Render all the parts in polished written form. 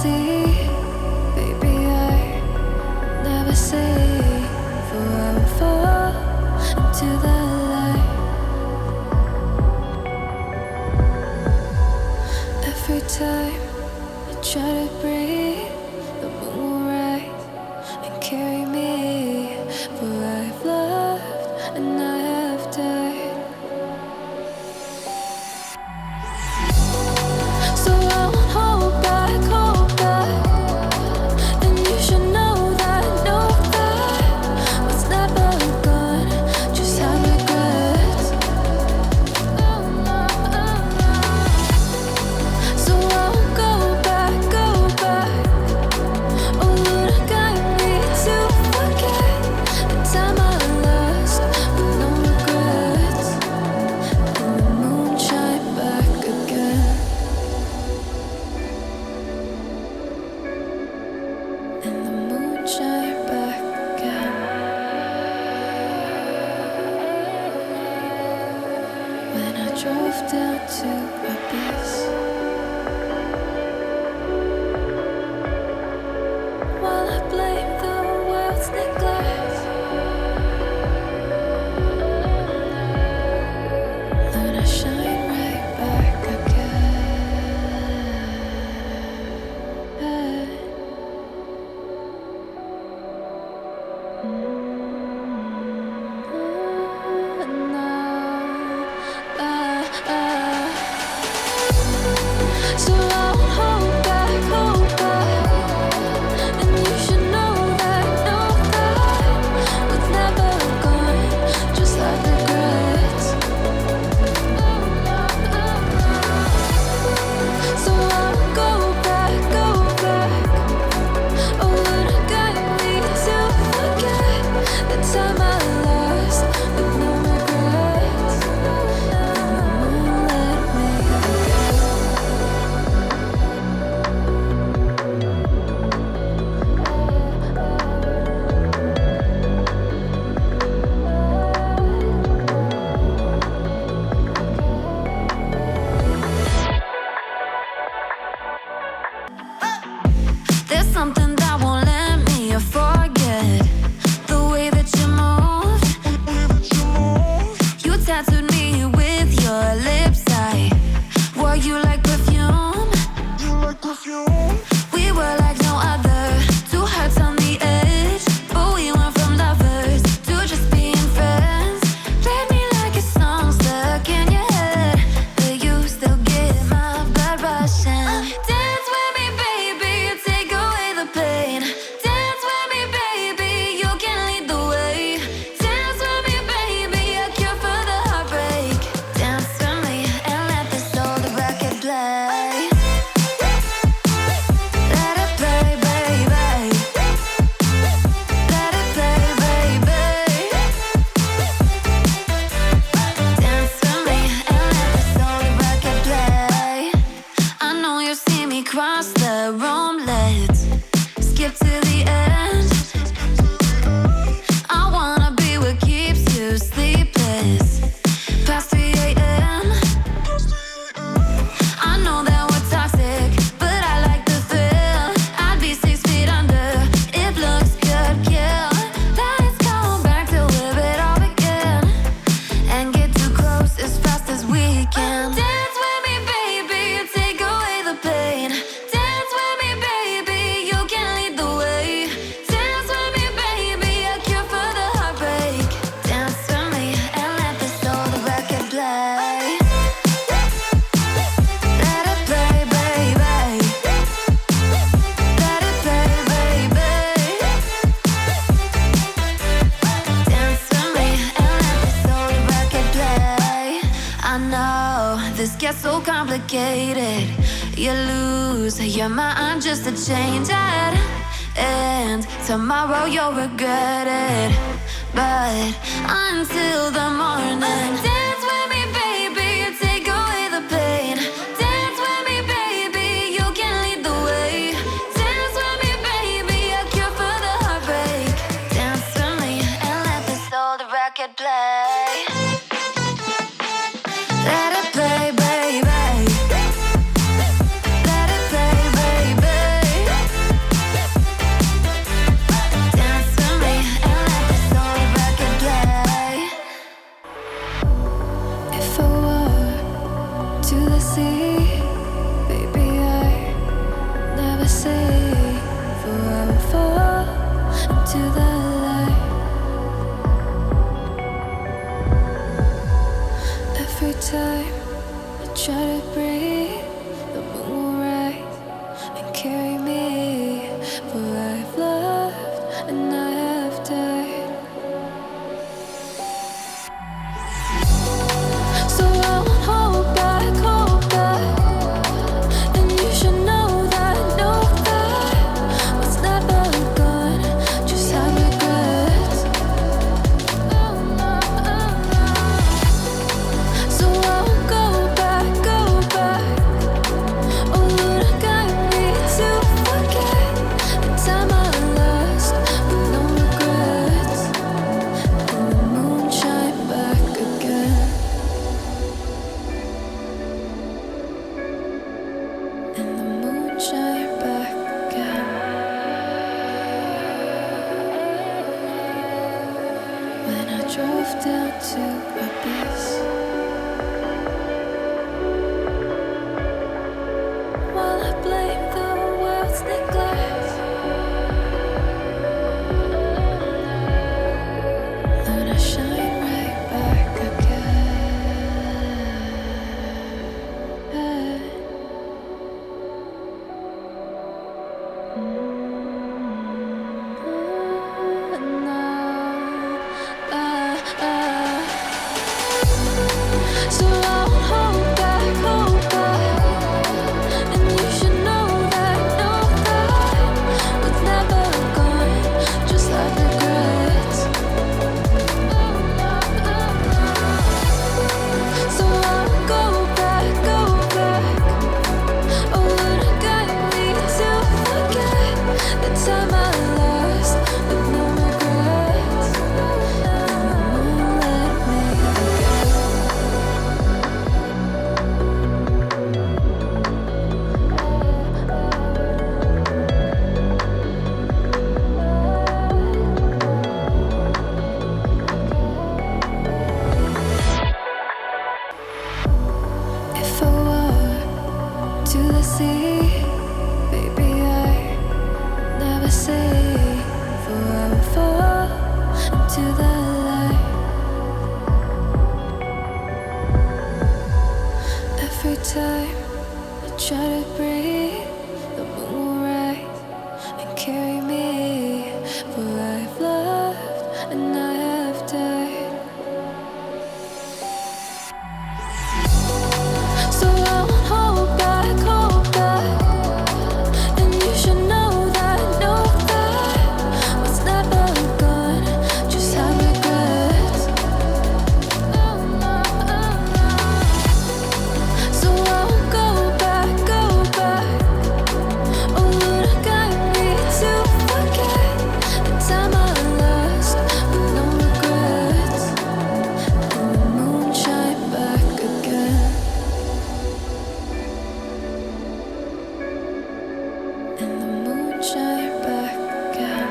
see, baby, I never say, for I will fall into the light. Every time I try to breathe, the moon will rise and carry me, for I have loved and I have died. So I won't hold back, and you should know that what's never gone, just have regrets. So I won't go back, oh Lord, guide me to forget the time I lost with no regrets, and the moon shine back again. And the moon shine back again. When I drove down to abyss, while I blame the world's neglect, Lord, I shine right back again. So I won't hold back, and you should know that what's never gone, just like regrets. So I won't go back, oh Lord, guide me to forget the time I lost with no regrets, and the moon let me again. There's something that won't let me forget the way that you moved. You tattooed me with your lips. Wore you like perfume. We were like no other, two hearts on the edge, but we went from lovers to just being friends. Played me like a song stuck in your head, but you still get my blood rushing. Dance with me, baby, take away the pain. Dance with me, baby, you can lead the way. Dance with me, baby, a cure for the heartbreak. Dance with me and let this old record play. Let it play, baby. Let it play, baby. Dance with me and let this old record play. I know you see me cross the room, let's skip to the end. I wanna be what keeps you sleepless past 3 a.m. I know that we're toxic, but I like the thrill. I'd be 6 feet under if looks could kill. Let's go back to live it all again and get too close as fast as we can. Dance with me, baby, take away the pain. Dance with me, baby, you can lead the way. Dance with me, baby, a cure for the heartbreak. Dance with me and let this old record play. Let it play, baby. Let it play, baby. Dance with me and let this old record play. I know this gets so complicated. You lose your mind just to change it, and tomorrow you'll regret it. But until the morning, dance with me, baby, take away the pain. Dance with me, baby, you can lead the way. Dance with me, baby, a cure for the heartbreak. Dance with me and let this old record play. Let it play, baby. Let it play, baby. to the sea. Baby, I never say forever fall into the light. Every time I try to breathe, the moon will rise and carry me. For I've loved and I have died. So I won't hold back, and you should know that what's never gone just have regrets. So I won't go back. Oh, Lord, guide me to forget the time I lost with no regrets. And the moon shine back again. And the moon shine back again. When I drove down to Abyss, while I blame the world's neglect, Lord, I shine right back again. So I won't hold back, and you should know that what's never gone just like regrets. So I won't go back. Oh, Lord, guide me to forget the time I lost with no regrets. And the moon let me forget. If I walk to the sea, baby, I never say forever fall into the light. Every time I try to breathe, the moon will rise and carry me. For I've loved and I have died. So I won't hold back, and you should know that what's never gone just have regrets. So I won't go back. Oh, Lord, guide me to forget the time I lost with no regrets. And the moon shine back again. And the moon shine back again.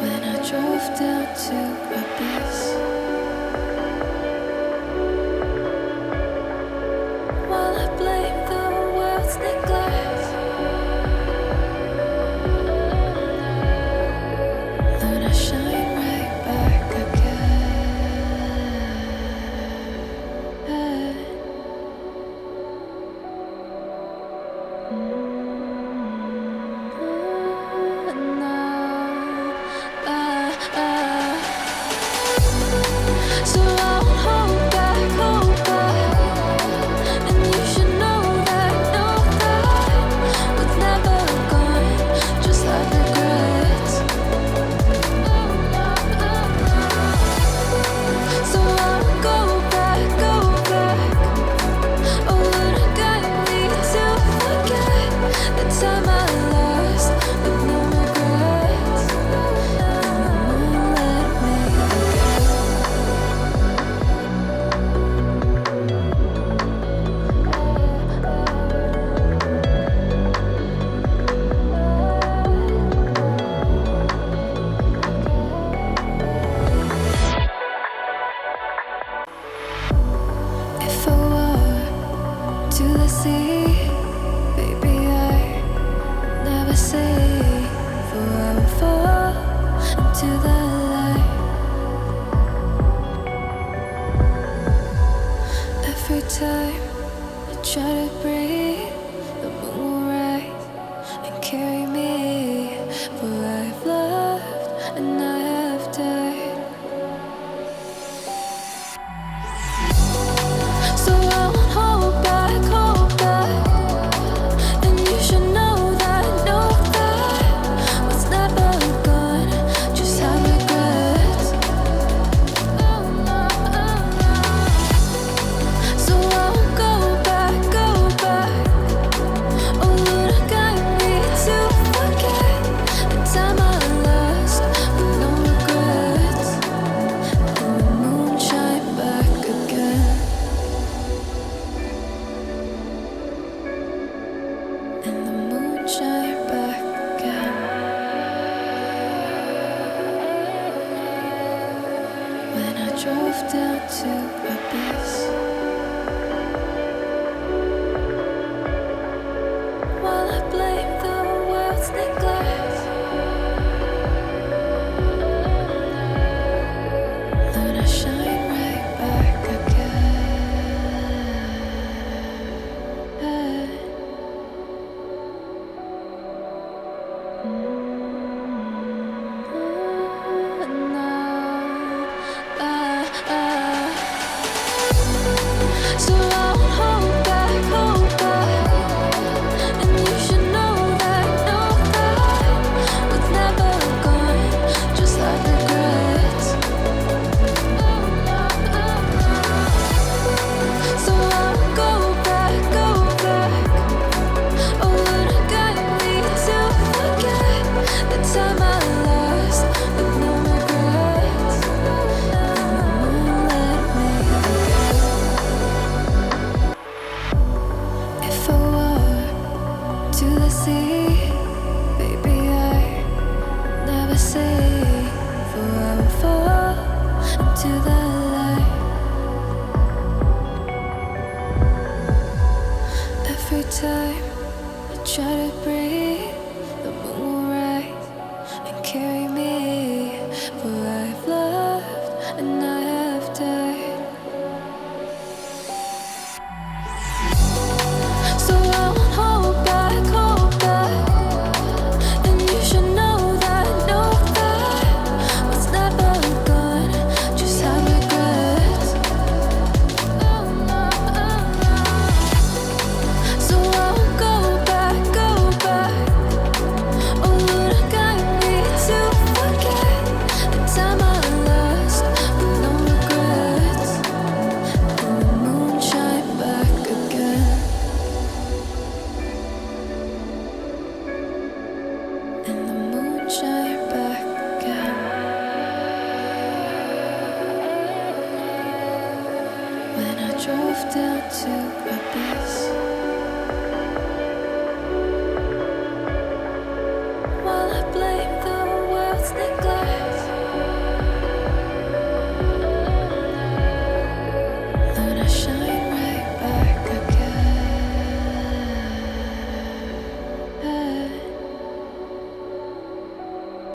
When I drove down to Abyss, while I blame the world's neglect, Lord, I shine right back again. sea. Baby, I never say, for I will fall into the light. Every time I try to breathe, the moon will rise and carry me, for I have loved and I have died. So I won't hold back, and you should know that what's never gone just have regrets. So I won't go back. Oh Lord, guide me to forget the time I lost with no regrets. And the moon shine back again. And the moon shine back again. When I drove down to abyss, while I blame the world's neglect, then I shine right back again. So I won't hold back, and you should know that what's never gone just like regrets. So I won't go back. Oh Lord, guide me to forget the time I lost with no regrets. And the moon let me again. If I walk to the sea, baby, I never say, for I will fall into the light. Every time I try to breathe, the moon will rise and carry me, for I have loved and I have died. So I won't hold back, and you should know that what's never gone just have regrets. So I won't go back. Oh Lord, guide me to forget the time I lost with no regrets. And the moon shine back again. And the moon shine back again. When I drove down to abyss.